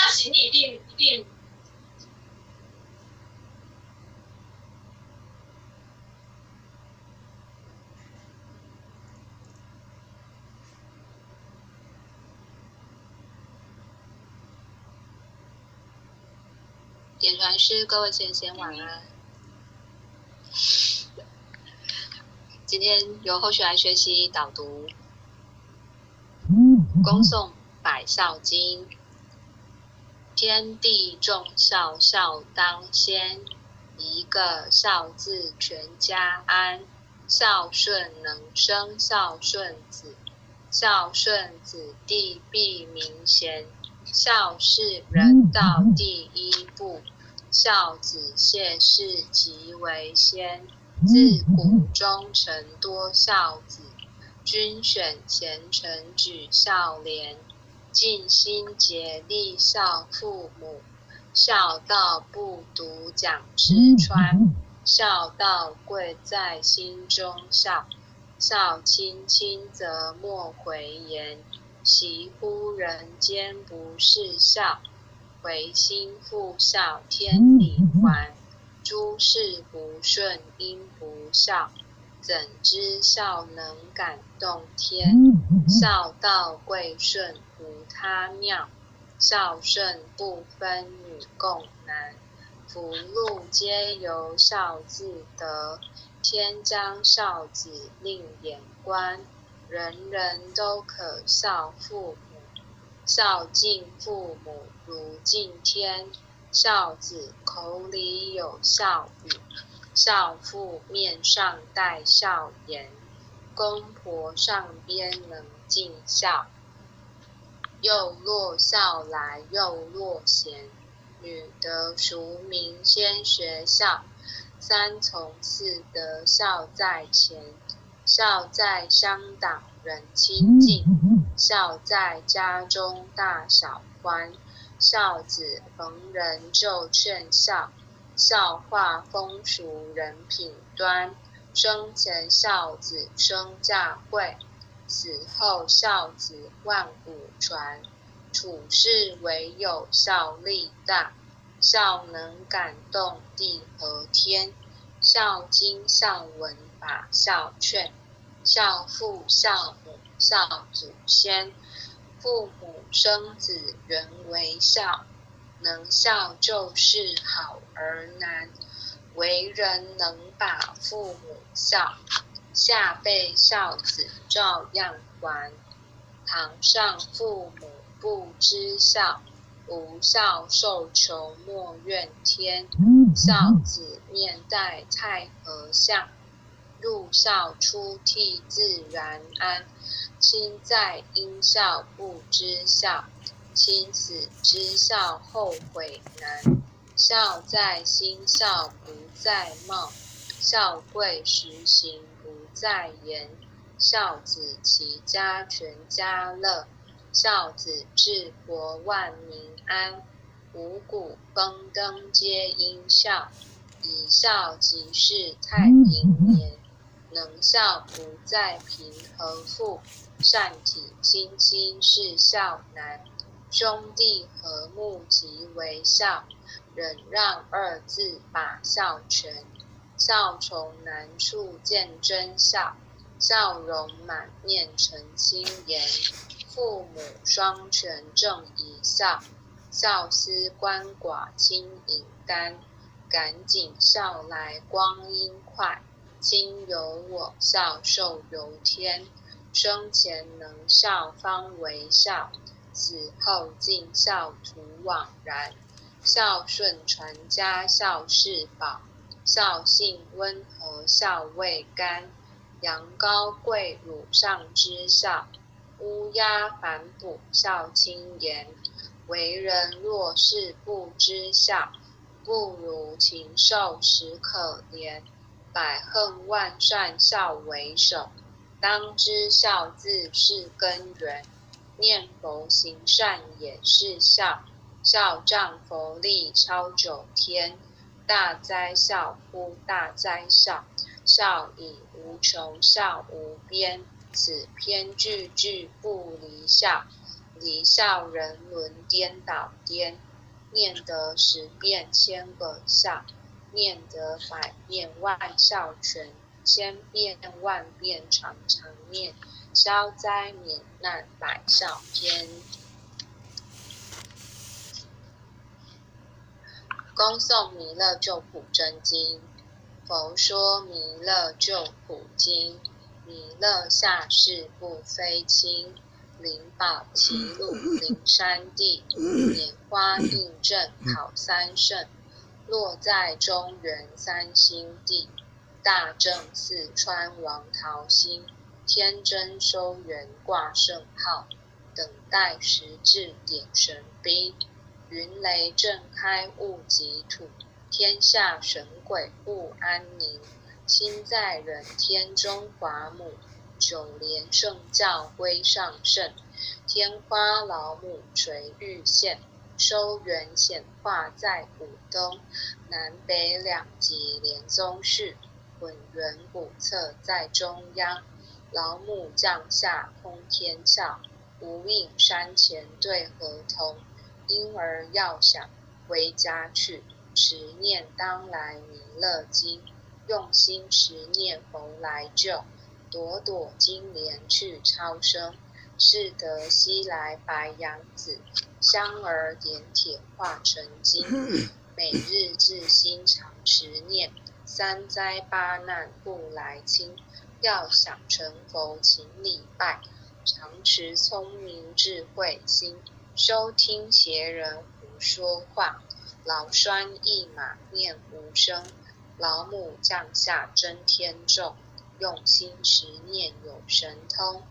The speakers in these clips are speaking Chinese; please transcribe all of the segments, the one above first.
行李一定。点传师，各位先生晚安。今天由后续来学习导读，恭诵百孝经。天地众孝，孝当先。一个孝字，全家安。孝顺能生孝顺子，孝顺子弟必明贤。孝是人道第一步，孝子谢氏即为先。自古忠臣多孝子，君选贤臣举孝廉。尽心竭力孝父母，孝道不独讲吃穿。孝道贵在心中孝，孝亲亲则莫回言。习乎人间不是孝，唯心复孝天理还。诸事不顺因不孝，怎知孝能感动天？孝道贵顺无他妙，孝顺不分女共男。福禄皆由孝自得，天将孝子令眼观。人人都可孝父母，孝敬父母如敬天。孝子口里有孝语，孝父面上带孝颜。公婆上边能尽孝，又落孝来又落贤。女德淑名先学孝，三从四德孝在前。孝在乡党人亲近，孝在家中大小欢。孝子逢人就劝孝，孝化风俗人品端。生前孝子生价贵，死后孝子万古传。处事唯有孝力大，孝能感动地和天。孝经孝文法孝劝，孝父孝母孝祖先。父母生子原为孝，能孝就是好而难。为人能把父母孝，下辈孝子照样还。堂上父母不知孝，无孝受穷莫怨天。孝子面带太和相，入孝出涕自然安。亲在因孝不知孝，亲死知孝后悔难。孝在心孝不在貌，孝贵实行不在言。孝子齐家全家乐，孝子治国万民安。五谷丰登皆因孝，以孝即是太平年。能孝不在贫和富，善体亲亲是孝难。兄弟和睦即为孝，忍让二字把孝全。孝从难处见真孝，笑容满面成亲颜。父母双全正一孝，笑思鳏寡清饮甘，赶紧笑来光阴快。今有我笑寿由天，生前能笑方为笑，死后尽笑徒枉然。孝顺传家孝是宝，孝性温和孝味甘。羊羔跪乳上知孝，乌鸦反哺孝亲言。为人若是不知孝，不如禽兽实可怜。百恨万善孝为首，当知孝字是根源。念佛行善也是孝，孝仗佛力超九天。大哉孝乎大哉孝，孝已无穷孝无边。此篇句句不离孝，离孝人伦颠倒颠。念得10遍千个孝，念得100遍万孝全。千遍万遍常常念，消灾免难百孝篇。恭诵弥勒救苦真经。佛说弥勒救苦经，弥勒下世不非轻。灵宝齐鲁灵山地，拈花印证考三圣。落在中原三星地，大正四川王桃心。天真收元挂圣号，等待时至点神兵。云雷震开物极土，天下神鬼不安宁。心在人天中华母，九莲圣教归上圣。天花老母垂玉线，收元显化在古东。南北两极连宗序，混元古册在中央。老母降下通天窍，无影山前对河童。婴儿要想回家去，持念当来弥勒经。用心持念佛来救，朵朵金莲去超生。是得西来白羊子，香儿点铁化成金。每日至心常持念，三灾八难不来侵。要想成佛请礼拜，常持聪明智慧心。收听邪人胡说话，劳栓一马念无声。老母降下真天咒，用心持念有神通。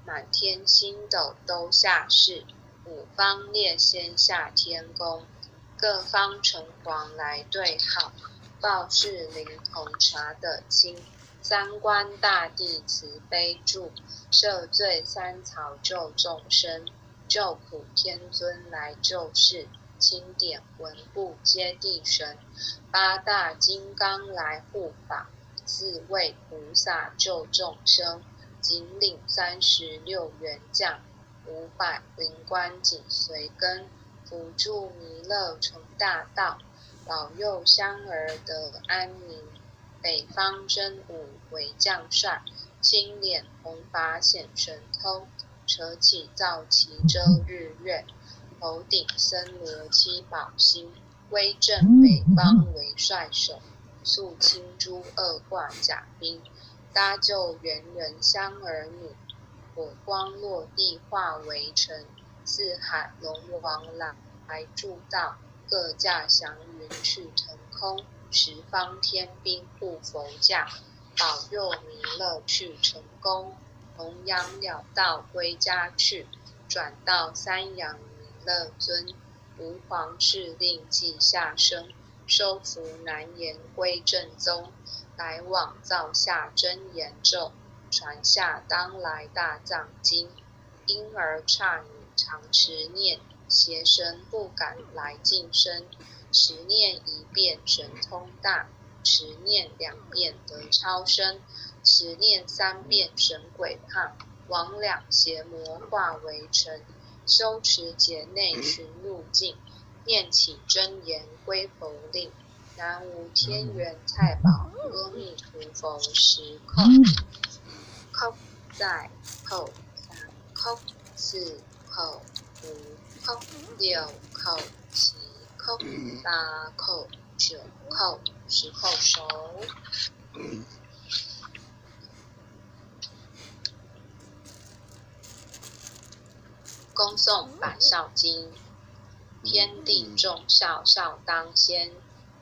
满天星斗都下世，五方列仙下天宫。各方城隍来对号，报是灵童查得清。三官大帝慈悲助，赦罪三曹救众生。救苦天尊来救世，钦点文部接地神。八大金刚来护法，四位菩萨救众生。仅领36员将，500灵官紧随跟。辅助弥勒成大道，保佑香儿得安宁。北方真武为将帅，青脸红发显神通。扯起皂旗遮日月，头顶森罗七宝星。威震北方为帅首，肃清诸恶挂甲兵。搭救猿人香儿女，火光落地化为尘。四海龙王来助道，各驾祥云去腾空。十方天兵护佛驾，保佑弥勒去成功。弘扬了道归家去，转到三阳弥勒尊。吾皇敕令记下生，收服南延归正宗。来往造下真言咒，传下当来大藏经。婴儿刹女常持念，邪神不敢来近身。持念1遍神通大，持念2遍得超生。持念3遍神鬼怕，魍魉邪魔化为尘。修持劫内寻路径，念起真言归佛令。南无天元太保阿弥陀佛10叩。叩在叩3叩4叩5叩6叩。7叩、8叩、9叩，10叩熟。恭诵百孝经。天地众孝，孝当先。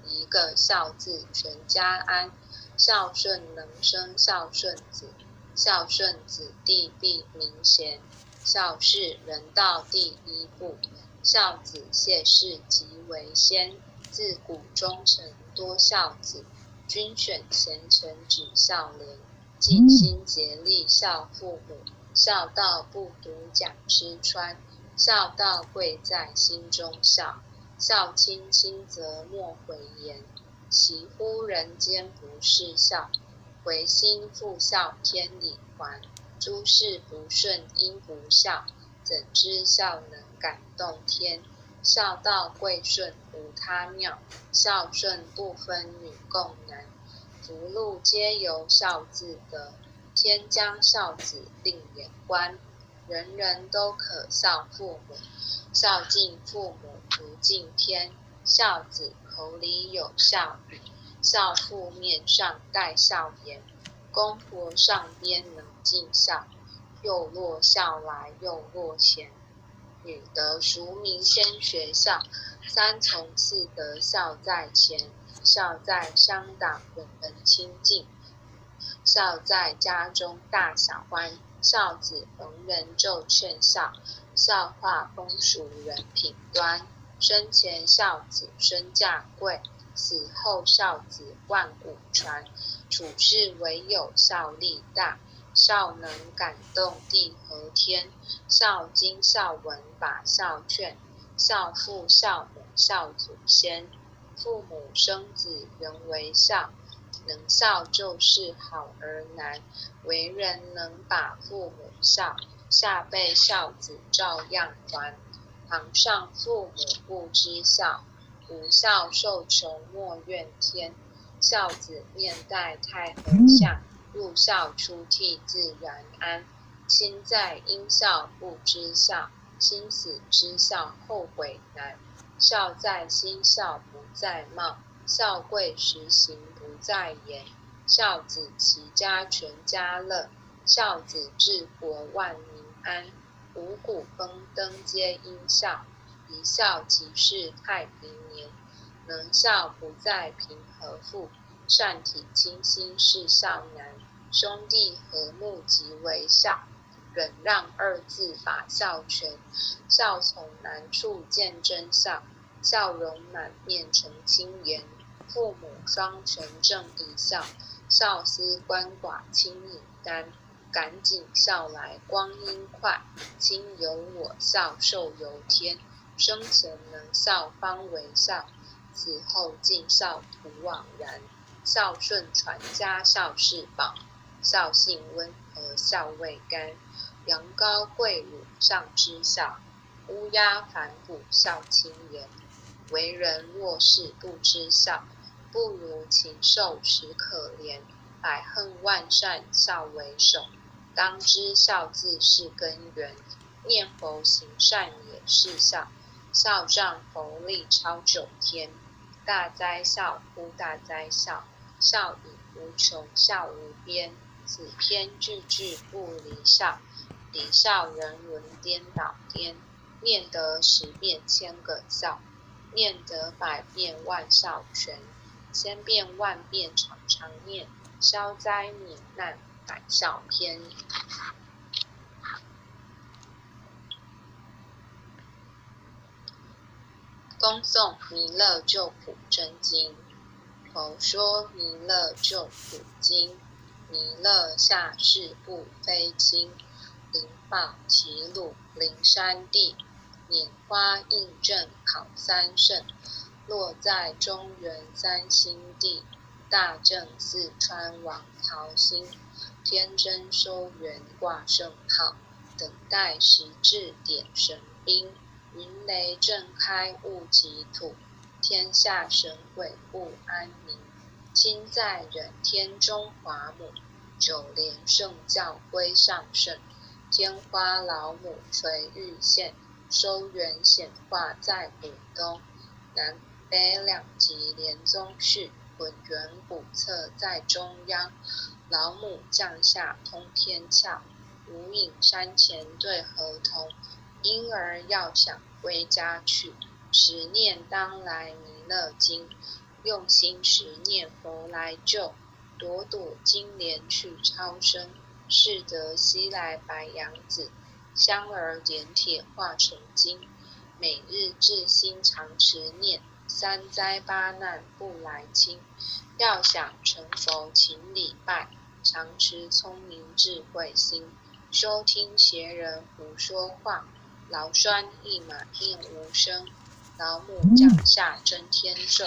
一个孝字，全家安。孝顺能生孝顺子，孝顺子弟必名贤。孝是人道第一步，孝子谢氏即为先。自古忠臣多孝子，君选贤臣指孝廉。尽心竭力孝父母，孝道不独讲吃穿。孝道贵在心中孝，孝亲亲则莫回言。惜乎人间不是孝，唯心复孝天理还。诸事不顺因不孝，怎知孝能感动天？孝道贵顺无他妙，孝顺不分女共男。福禄皆由孝字得，天将孝子定眼观。人人都可孝父母，孝敬父母如敬天。孝子口里有孝语，孝父面上盖孝颜。公婆上边能尽孝，又落孝来又落贤。女得淑名先学孝，三从四德孝在前。孝在乡党人亲近，孝在家中大小欢。孝子逢人就劝孝，孝化风俗人品端。生前孝子身价贵，死后孝子万古传。处事唯有孝力大，孝能感动地和天。孝经孝文把孝劝，孝父孝母孝祖先。父母生子原为孝，能孝就是好儿男。为人能把父母孝，下辈孝子照样还。堂上父母不知孝，无孝受穷莫怨天。孝子面戴太和相，入孝出悌自然安。亲在因孝不知孝，亲死知孝后悔难。孝在心孝不在貌，孝贵实行不在言。孝子齐家全家乐，孝子治国万民安。五谷丰登皆因孝，一孝即是太平年。能孝不在贫和富，善体亲心是孝难。兄弟和睦即为孝，忍让二字把孝全。孝从难处见真孝，笑容满面成轻颜。父母双全正一孝，孝思鳏寡轻饮甘。赶紧孝来光阴快，亲由我孝寿由天。生前能孝方为孝，死后尽孝徒枉然。孝顺传家孝是宝，孝性温和孝味甘。羊羔跪乳上知孝，乌鸦反哺孝亲颜。为人若是不知孝，不如禽兽实可怜。百恨万善孝为首，当知孝字是根源。念佛行善也是孝，孝仗佛力超9天。大哉孝乎大哉孝，孝已无穷孝无边。此篇句句不离孝，离孝人伦颠倒颠。念得10遍1000个孝，念得100遍万孝全。1000遍万遍常常念，消灾免难百孝篇。恭诵弥勒救苦真经。佛说弥勒救苦经，弥勒下世不非轻。灵宝齐鲁灵山地，拈花印证考三圣。落在中原三星地，大正四川王曹兴。天真收元挂圣号，等待时至点神兵。云雷震开物极土，天下神鬼不安宁。亲在忍天中华母，九莲圣教归上圣。天花老母垂玉线，收元显化在浦东，南北两极连宗室，浑圆古册在中央。老母降下通天窍，无影山前对河童。婴儿要想归家去，十念当来弥勒经。用心十念佛来救，朵朵金莲去超生。是得西来白杨子，香儿点铁化成金。每日至心常持念，三灾八难不来侵。要想成佛请礼拜，常持聪明智慧心。收听邪人胡说话，劳酸一马念无声。老母降下真天咒，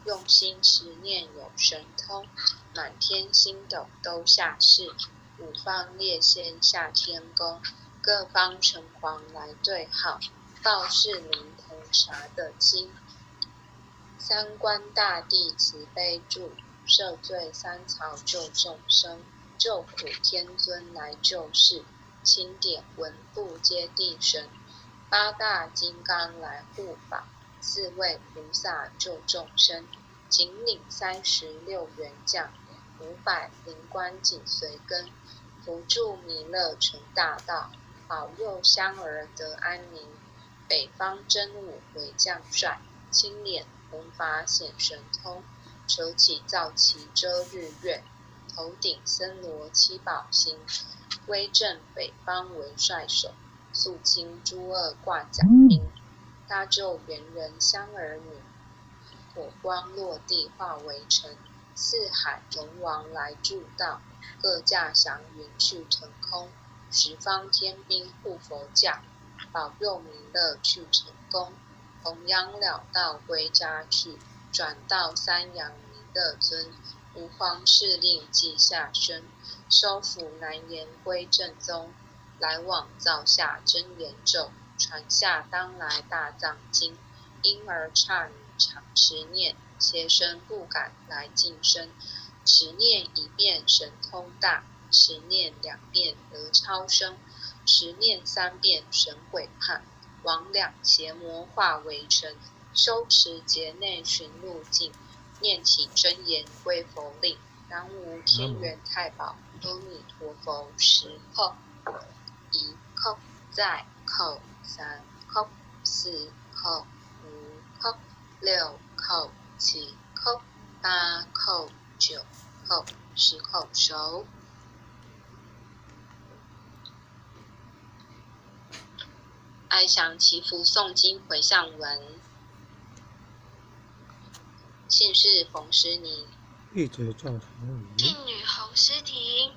用心持念有神通。满天星斗都下世，五方列仙下天宫。各方城隍来对号，报是灵童啥得清。三官大帝慈悲助，赦罪三曹救众生。救苦天尊来救世，钦点文部接地神。八大金刚来护法，四位菩萨救众生。紧领36员将，500灵官紧随跟。扶助弥勒成大道，保佑香儿得安宁。北方真武为将帅，青脸红发显神通。手起皂旗遮日月，头顶森罗七宝星。威震北方为帅手，肃清诸恶挂甲兵。搭救猿人香儿女，火光落地化为尘。四海龙王来助道，各驾祥云去腾空。十方天兵护佛驾，保佑弥勒去成功。弘扬了道归家去，转到三阳弥勒尊。吾皇敕令记下身，收服南延归正宗。来往造下真言咒，传下当来大藏经。婴儿刹女常持念，邪神不敢来近身。持念一遍神通大，持念2遍得超生。持念3遍神悔怕，魍魉邪魔化为尘。修持劫内寻路径，念起真言归佛令。南无天元太保阿弥陀佛10叩，1叩，再叩，3叩，4叩，5叩，6叩，7叩，8叩，9叩，10叩熟。哀详祈福诵经回向文。姓氏冯诗妮，一直教堂里，静女侯诗婷，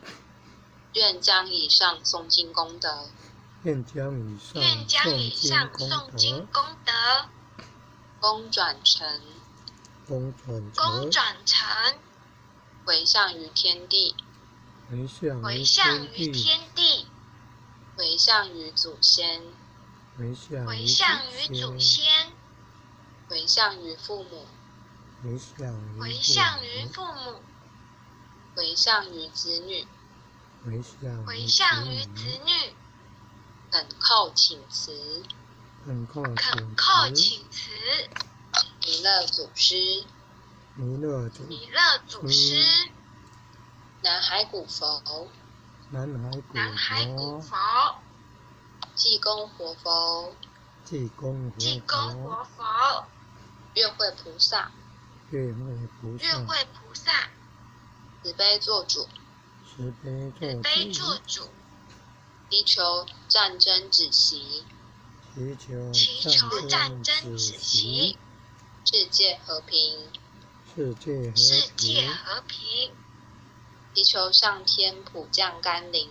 愿将以上诵经功德，愿将以上诵经功德，功转成，回向于天地，回向于天地，回向于祖先，回向于祖先，回向于父母，回向于父母，回向于子女，回向于子女，恳叩请辞，弥勒祖师，南海古佛，济公活佛，月慧菩萨，慈悲做主，祈求战争止息，世界和平，祈求上天普降甘霖，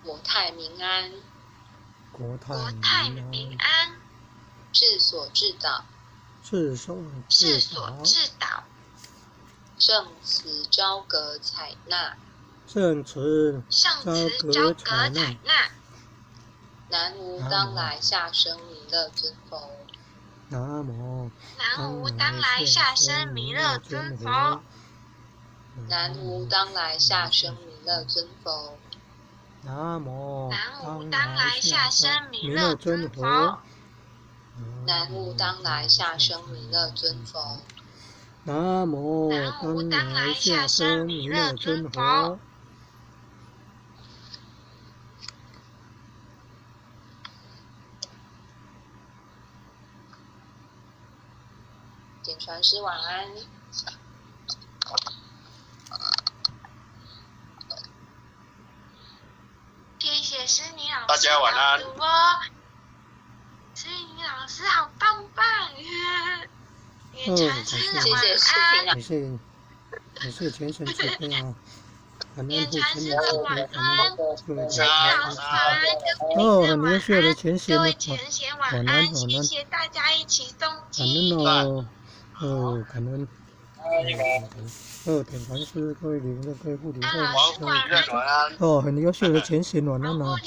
国泰民安，世所至导，圣慈昭格采纳，南无当来下生弥勒尊佛，南无当来下生弥勒尊佛，南无当来下生弥勒尊佛，南无当来下生弥勒尊佛。南无当来下生弥勒尊佛。南无当来下生弥勒尊佛。简传师晚安。谢谢诗妮老师。大家晚安。诗妮老师好棒棒！谢谢晚安。感谢全神慈悲啊！感恩父亲的慈悲，感恩各位大家。很优秀的前贤们，晚安。谢谢大家一起诵经。感恩哦，感恩。典传师，各位领的，各位护理的，很优秀的前贤晚安啊！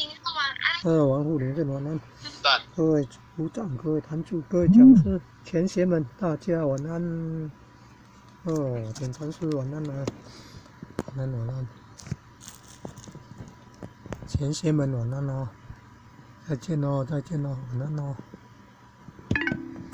王护理的晚安。各位组长，各位坛主，各位讲师，前贤们，大家晚安。典传师晚安啊！晚安。前贤们晚安哦！再见哦，晚安哦。